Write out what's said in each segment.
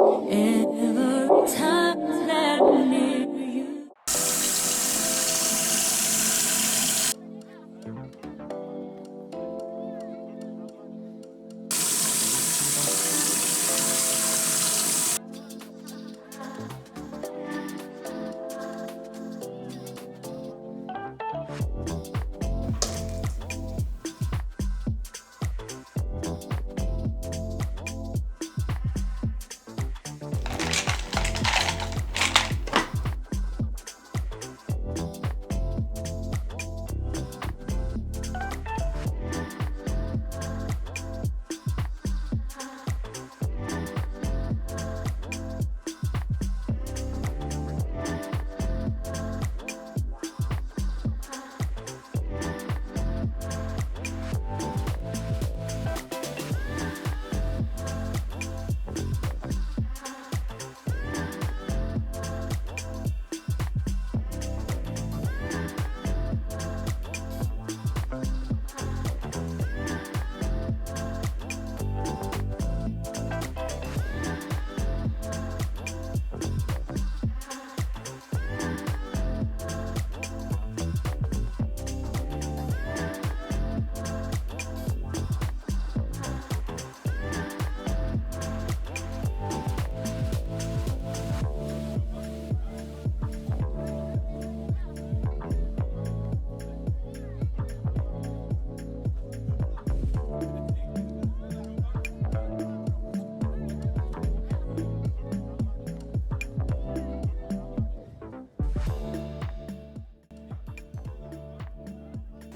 every time that I'm near you.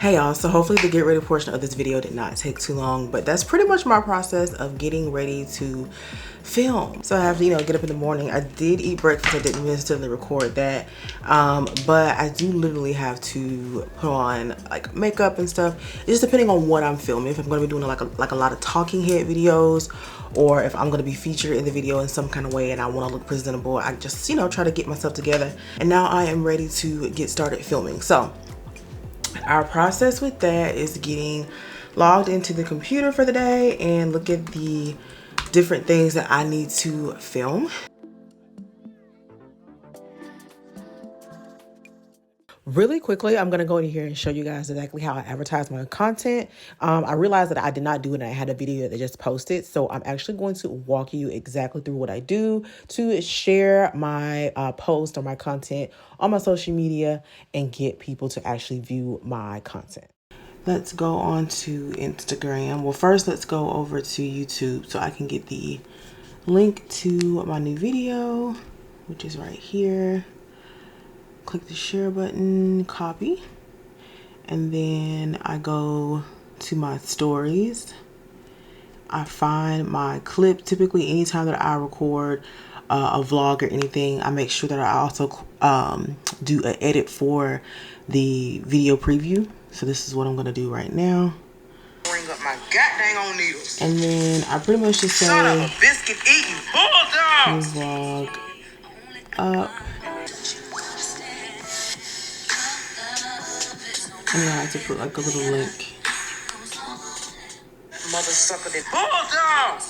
Hey y'all, so hopefully the get ready portion of this video did not take too long, but that's pretty much my process of getting ready to film. So I have to, get up in the morning. I did eat breakfast. I didn't necessarily record that, but I do literally have to put on like makeup and stuff. It's just depending on what I'm filming. If I'm going to be doing like a lot of talking head videos, or if I'm going to be featured in the video in some kind of way and I want to look presentable, I just try to get myself together. And now I am ready to get started filming. So our process with that is getting logged into the computer for the day and look at the different things that I need to film. Really quickly, I'm gonna go in here and show you guys exactly how I advertise my content. I realized that I did not do it and I had a video that I just posted. So I'm actually going to walk you exactly through what I do to share my post or my content on my social media and get people to actually view my content. Let's go on to Instagram. Well, first let's go over to YouTube so I can get the link to my new video, which is right here. Click the share button, copy, and then I go to my stories. I find my clip. Typically anytime that I record a vlog or anything, I make sure that I also do an edit for the video preview. So this is what I'm gonna do right now. Bring up my goddamn own needles. And then I pretty much just say, son of a biscuit eating bulldog. Vlog up. And then I have to put like a little link. Mother sucker that bulldog.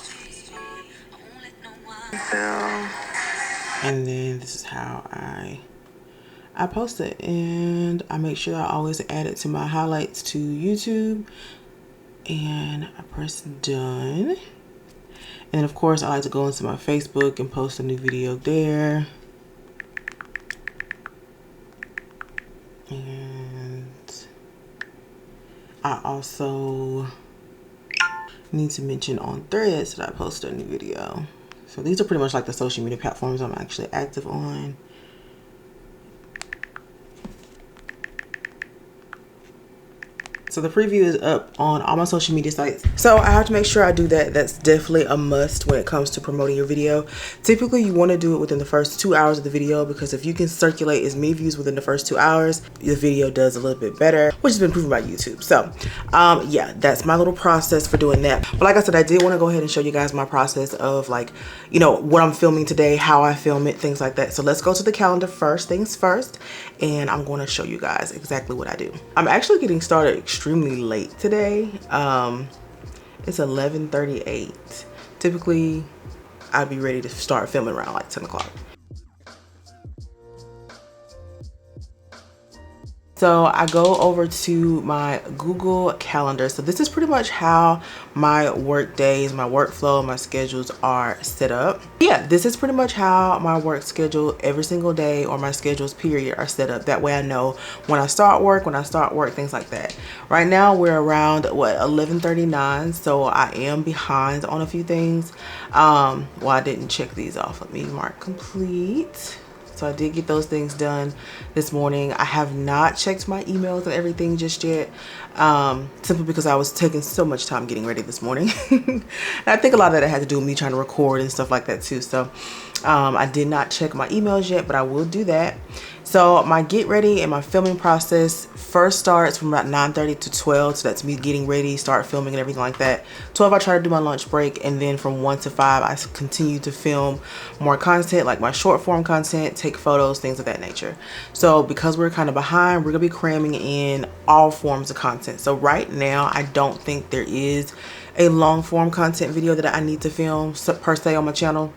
And then this is how I post it, and I make sure I always add it to my highlights to YouTube, and I press done. And of course I like to go into my Facebook and post a new video there. And I also need to mention on Threads that I posted a new video. So these are pretty much like the social media platforms I'm actually active on. So the preview is up on all my social media sites. So I have to make sure I do that. That's definitely a must when it comes to promoting your video. Typically you want to do it within the first 2 hours of the video, because if you can circulate as many views within the first 2 hours, the video does a little bit better, which has been proven by YouTube. So yeah, that's my little process for doing that. But like I said, I did want to go ahead and show you guys my process of like, what I'm filming today, how I film it, things like that. So let's go to the calendar first things first, and I'm going to show you guys exactly what I do. I'm actually getting started extremely late today. It's 11:38. Typically I'd be ready to start filming around like 10 o'clock. So I go over to my Google Calendar. So this is pretty much how my work days, my workflow, my schedules are set up. Yeah, this is pretty much how my work schedule every single day, or my schedules period, are set up. That way I know when I start work, things like that. Right now we're around what, 11:39, so I am behind on a few things. Well, I didn't check these off. Let me mark complete. So I did get those things done this morning. I have not checked my emails and everything just yet, simply because I was taking so much time getting ready this morning. And I think a lot of that had to do with me trying to record and stuff like that too. So I did not check my emails yet, but I will do that. So my get ready and my filming process first starts from about 9:30 to 12. So that's me getting ready, start filming and everything like that. 12, I try to do my lunch break, and then from 1 to 5, I continue to film more content, like my short form content, take photos, things of that nature. So because we're kind of behind, we're gonna be cramming in all forms of content. So right now, I don't think there is a long form content video that I need to film per se on my channel.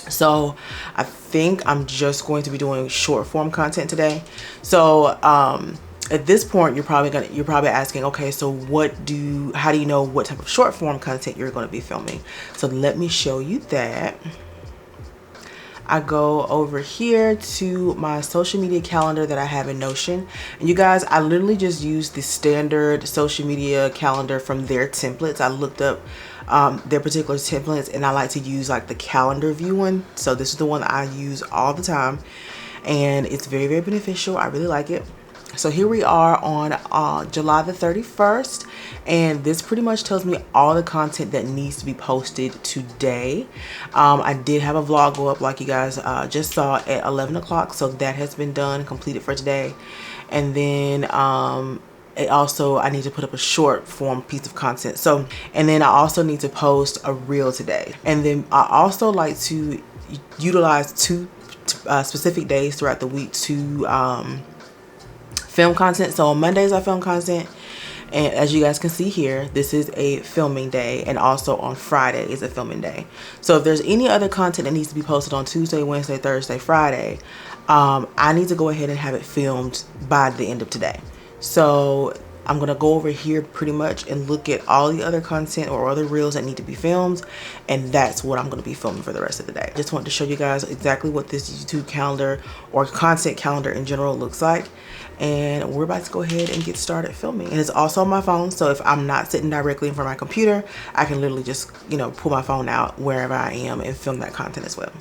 So I think I'm just going to be doing short form content today. So at this point, you're probably asking, okay, so how do you know what type of short form content you're going to be filming? So let me show you that. I go over here to my social media calendar that I have in Notion. And you guys, I literally just use the standard social media calendar from their templates. I looked up their particular templates, and I like to use like the calendar view one. So this is the one that I use all the time, and it's very, very beneficial. I really like it. So here we are on July the 31st, and this pretty much tells me all the content that needs to be posted today. I did have a vlog go up, like you guys just saw, at 11 o'clock, so that has been done, completed for today. And then I need to put up a short form piece of content. So, and then I also need to post a reel today. And then I also like to utilize two specific days throughout the week to film content. So on Mondays I film content, and as you guys can see here, this is a filming day, and also on Friday is a filming day. So if there's any other content that needs to be posted on Tuesday, Wednesday, Thursday, Friday, I need to go ahead and have it filmed by the end of today. So I'm gonna go over here pretty much and look at all the other content or other reels that need to be filmed, and that's what I'm gonna be filming for the rest of the day. Just wanted to show you guys exactly what this YouTube calendar or content calendar in general looks like, and we're about to go ahead and get started filming. And it's also on my phone, so if I'm not sitting directly in front of my computer, I can literally just, you know, pull my phone out wherever I am and film that content as well.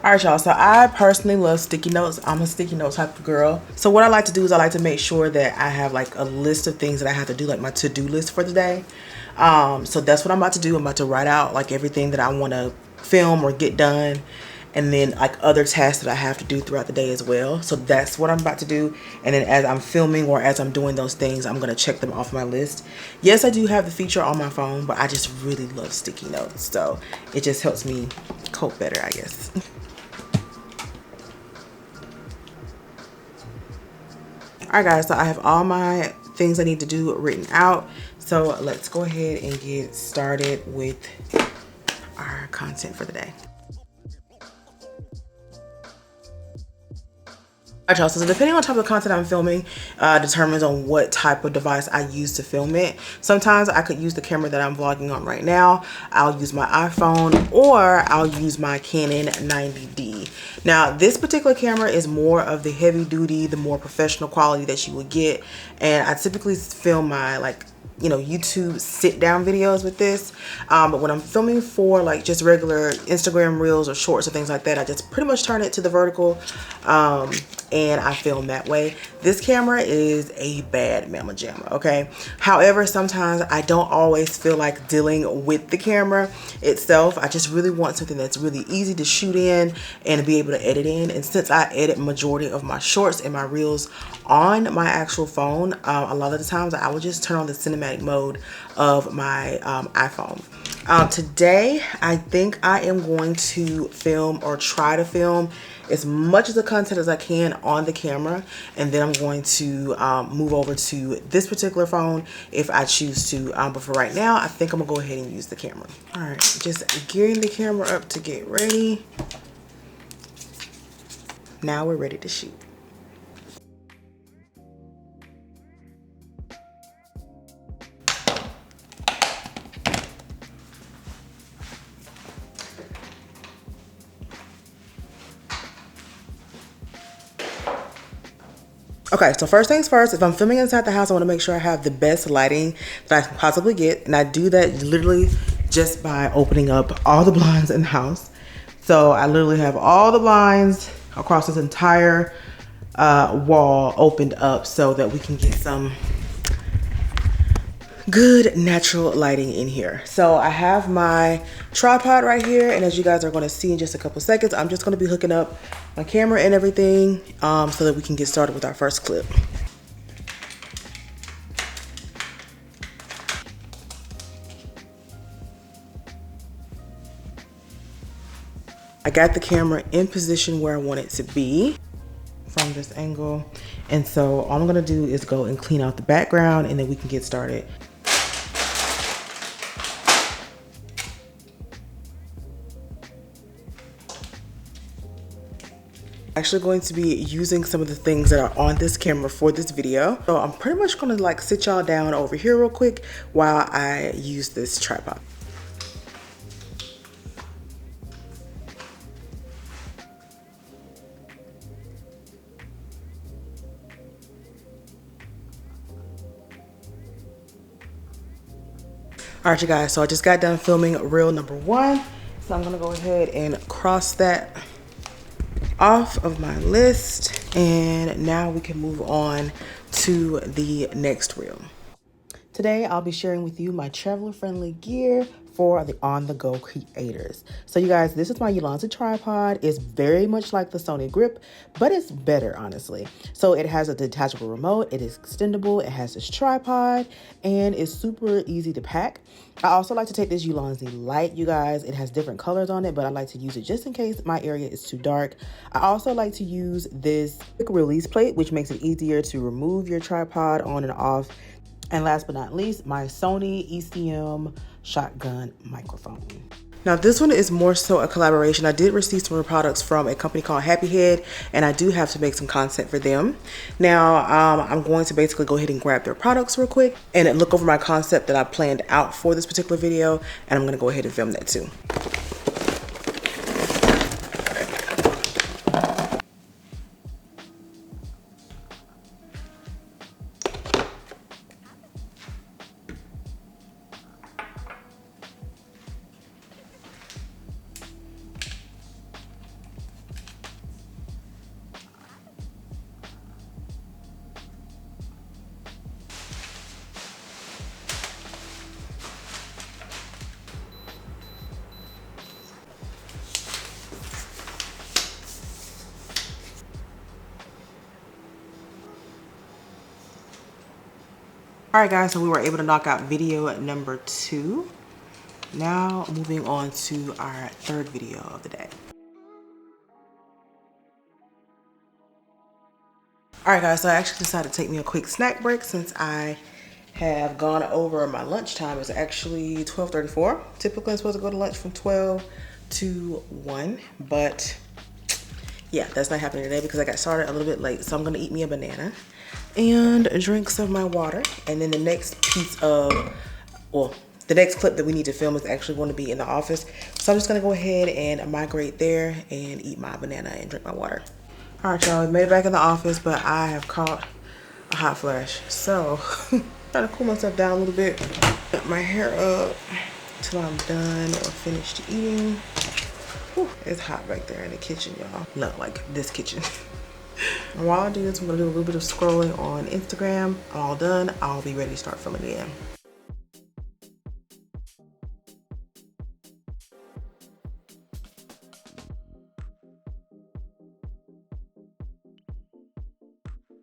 All right, y'all, so I personally love sticky notes. I'm a sticky note type of girl. So what I like to do is I like to make sure that I have like a list of things that I have to do, like my to-do list for the day. So that's what I'm about to do. I'm about to write out like everything that I want to film or get done, and then like other tasks that I have to do throughout the day as well. So that's what I'm about to do. And then as I'm filming or as I'm doing those things, I'm gonna check them off my list. Yes, I do have the feature on my phone, but I just really love sticky notes. So it just helps me cope better, I guess. All right, guys, so I have all my things I need to do written out. So let's go ahead and get started with our content for the day. Alright, y'all, so depending on the type of content I'm filming determines on what type of device I use to film it. Sometimes I could use the camera that I'm vlogging on right now. I'll use my iPhone, or I'll use my Canon 90D. Now, this particular camera is more of the heavy duty, the more professional quality that you would get. And I typically film my YouTube sit down videos with this, but when I'm filming for like just regular Instagram reels or shorts or things like that, I just pretty much turn it to the vertical, and I film that way. This camera is a bad mamma jamma, okay? However, sometimes I don't always feel like dealing with the camera itself. I just really want something that's really easy to shoot in and be able to edit in. And since I edit majority of my shorts and my reels on my actual phone, a lot of the times I will just turn on the cinematic mode of my iPhone. Today, I think I am going to film or try to film as much of the content as I can on the camera, and then I'm going to move over to this particular phone if I choose to. But for right now, I think I'm gonna go ahead and use the camera. All right, just gearing the camera up to get ready. Now we're ready to shoot. Okay, so first things first, if I'm filming inside the house, I want to make sure I have the best lighting that I can possibly get. And I do that literally just by opening up all the blinds in the house. So I literally have all the blinds across this entire wall opened up so that we can get some good natural lighting in here. So I have my tripod right here, and as you guys are going to see in just a couple seconds, I'm just going to be hooking up my camera and everything so that we can get started with our first clip. I got the camera in position where I want it to be from this angle, and so all I'm going to do is go and clean out the background, and then we can get started. Actually going to be using some of the things that are on this camera for this video. So I'm pretty much gonna like sit y'all down over here real quick while I use this tripod. All right, you guys, so I just got done filming reel number 1. So I'm gonna go ahead and cross that off of my list, and now we can move on to the next reel. Today I'll be sharing with you my traveler friendly gear for the on-the-go creators. So you guys, this is my Ulanzi tripod. It's very much like the Sony grip, but it's better, honestly. So it has a detachable remote, it is extendable, it has this tripod, and it's super easy to pack. I also like to take this Ulanzi light, you guys. It has different colors on it, but I like to use it just in case my area is too dark. I also like to use this quick release plate, which makes it easier to remove your tripod on and off. And last but not least, my Sony ECM shotgun microphone. Now this one is more so a collaboration. I did receive some products from a company called Happy Head, and I do have to make some content for them. Now I'm going to basically go ahead and grab their products real quick and look over my concept that I planned out for this particular video, and I'm gonna go ahead and film that too. All right, guys, so we were able to knock out video number 2. Now moving on to our third video of the day. All right, guys, so I actually decided to take me a quick snack break since I have gone over my lunchtime. It's actually 12:34. Typically, I'm supposed to go to lunch from 12 to 1, but yeah, that's not happening today because I got started a little bit late. So I'm gonna eat me a banana and drink some of my water. And then the next piece of, well, the next clip that we need to film is actually going to be in the office. So I'm just gonna go ahead and migrate there and eat my banana and drink my water. All right, y'all, we made it back in the office, but I have caught a hot flash. So trying to cool myself down a little bit. Put my hair up till I'm done or finished eating. Whew, it's hot back there in the kitchen, y'all. Not like this kitchen. And while I do this, I'm gonna do a little bit of scrolling on Instagram. I'm all done. I'll be ready to start filming again.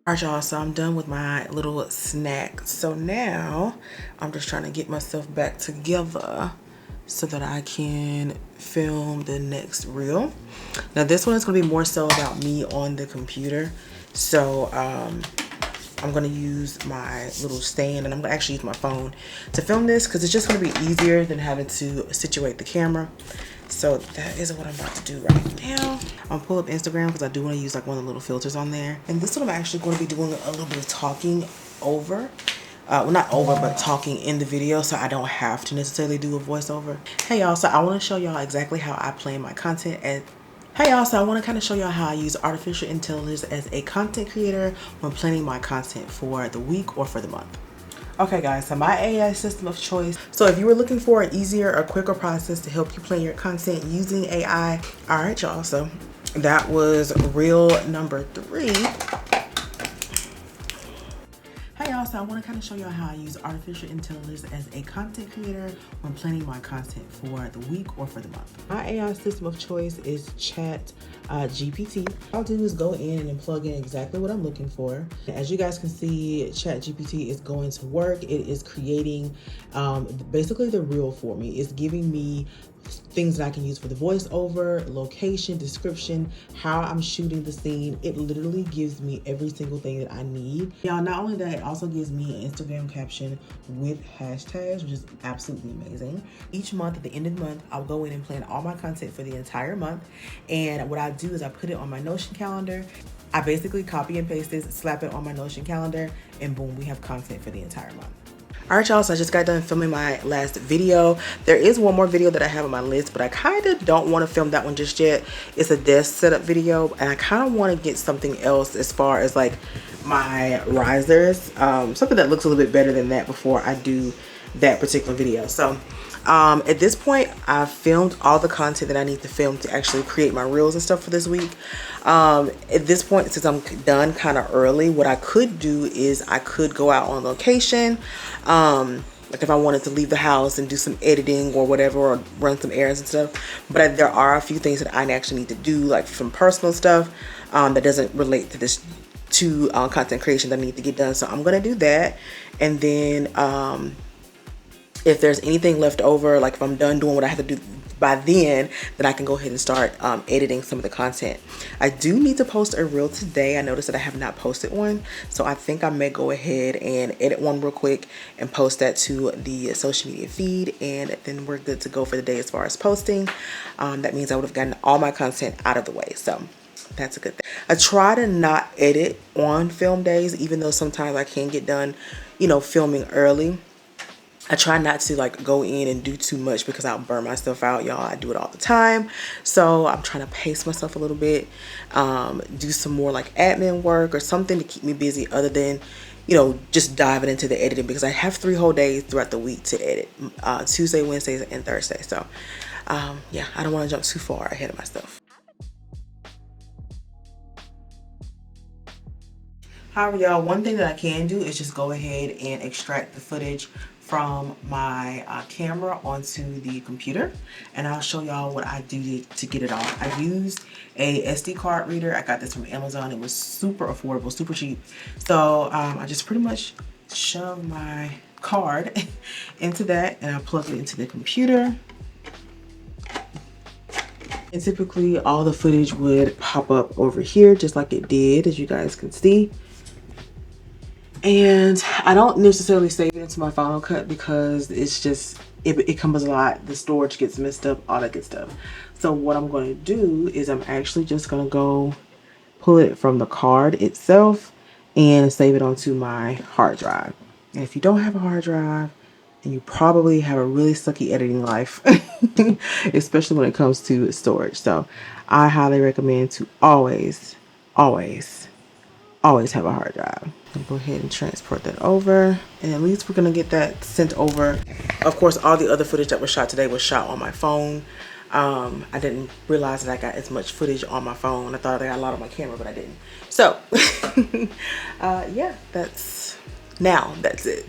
All right, y'all, so I'm done with my little snack. So now I'm just trying to get myself back together so that I can film the next reel. Now this one is going to be more so about me on the computer. So I'm going to use my little stand, and I'm going to actually use my phone to film this because it's just going to be easier than having to situate the camera. So that is what I'm about to do right now. I'll pull up Instagram because I do want to use like one of the little filters on there. And this one I'm actually going to be doing a little bit of talking over. Well, not over, but talking in the video, so I don't have to necessarily do a voiceover. Hey y'all, so I want to show y'all exactly how I plan my content. And hey y'all, so I want to kind of show y'all how I use artificial intelligence as a content creator when planning my content for the week or for the month. Okay guys, so my AI system of choice. So if you were looking for an easier or quicker process to help you plan your content using AI, all right y'all, so that was reel number 3. Hey y'all, so I want to kind of show y'all how I use artificial intelligence as a content creator when planning my content for the week or for the month. My AI system of choice is Chat GPT. All I'll do is go in and plug in exactly what I'm looking for. As you guys can see, Chat GPT is going to work. It is creating basically the reel for me. It's giving me things that I can use for the voiceover, location, description, how I'm shooting the scene. It literally gives me every single thing that I need. Y'all, not only that, it also gives me an Instagram caption with hashtags, which is absolutely amazing. Each month, at the end of the month, I'll go in and plan all my content for the entire month. And what I do is I put it on my Notion calendar. I basically copy and paste this, slap it on my Notion calendar, and boom, we have content for the entire month. All right, y'all, so I just got done filming my last video. There is one more video that I have on my list, but I kind of don't want to film that one just yet. It's a desk setup video, and I kind of want to get something else as far as like my risers, something that looks a little bit better than that before I do that particular video. So at this point, I've filmed all the content that I need to film to actually create my reels and stuff for this week. At this point, since I'm done kind of early, what I could do is I could go out on location. Like if I wanted to leave the house and do some editing or whatever, or run some errands and stuff. But there are a few things that I actually need to do, like some personal stuff that doesn't relate to this content creation that I need to get done. So I'm gonna do that, and then if there's anything left over, like if I'm done doing what I have to do by then I can go ahead and start editing some of the content. I do need to post a reel today. I noticed that I have not posted one, so I think I may go ahead and edit one real quick and post that to the social media feed, and then we're good to go for the day as far as posting. That means I would have gotten all my content out of the way, so that's a good thing. I try to not edit on film days, even though sometimes I can get done, you know, filming early. I try not to like go in and do too much because I'll burn myself out, y'all. I do it all the time. So I'm trying to pace myself a little bit, do some more like admin work or something to keep me busy other than, you know, just diving into the editing, because I have 3 whole days throughout the week to edit, Tuesday, Wednesdays, and Thursday. So yeah, I don't want to jump too far ahead of myself. However, y'all, one thing that I can do is just go ahead and extract the footage from my camera onto the computer, and I'll show y'all what I do to get it off. I used a SD card reader. I got this from Amazon. It was super affordable, super cheap. So I just pretty much shove my card into that, and I plug it into the computer. And typically all the footage would pop up over here just like it did, as you guys can see. And I don't necessarily save it into my Final Cut because it's just, it comes a lot. The storage gets messed up, all that good stuff. So what I'm going to do is I'm actually just going to go pull it from the card itself and save it onto my hard drive. And if you don't have a hard drive, then you probably have a really sucky editing life, especially when it comes to storage. So I highly recommend to always have a hard drive. I'll go ahead and transport that over, and at least we're gonna get that sent over. Of course, all the other footage that was shot today was shot on my phone. I didn't realize that I got as much footage on my phone. I thought I got a lot on my camera, but I didn't. So yeah, that's it.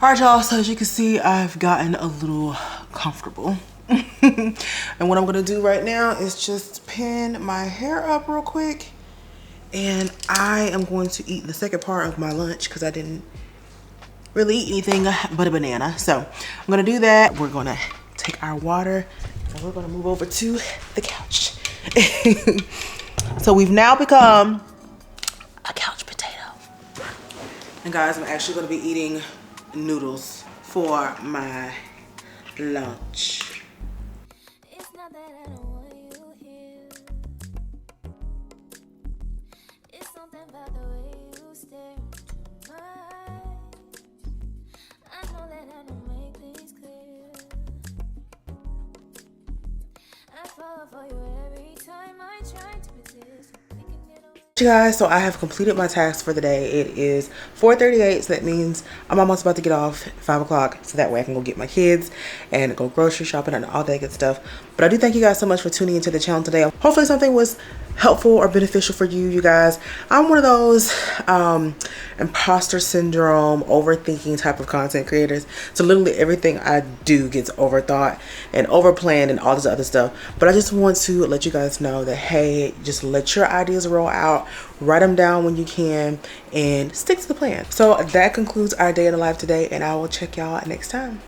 All right, y'all, so as you can see, I've gotten a little comfortable. And what I'm gonna do right now is just pin my hair up real quick, and I am going to eat the second part of my lunch because I didn't really eat anything but a banana. So I'm gonna do that. We're gonna take our water and we're gonna move over to the couch. So we've now become a couch potato. And guys, I'm actually gonna be eating noodles for my lunch. It's not that I don't want you here. It's something about the way you stare into my eyes. I know that I don't make things clear. I fall for you every time I try to resist. We can get away. You guys, so I have completed my task for the day. It is 4:38, so that means I'm almost about to get off at 5 o'clock, so that way I can go get my kids and go grocery shopping and all that good stuff. But I do thank you guys so much for tuning into the channel today. Hopefully something was helpful or beneficial for you guys. I'm one of those imposter syndrome, overthinking type of content creators. So literally everything I do gets overthought and overplanned and all this other stuff. But I just want to let you guys know that, hey, just let your ideas roll out, write them down when you can, and stick to the plan. So that concludes our day in the life today, and I will check y'all next time.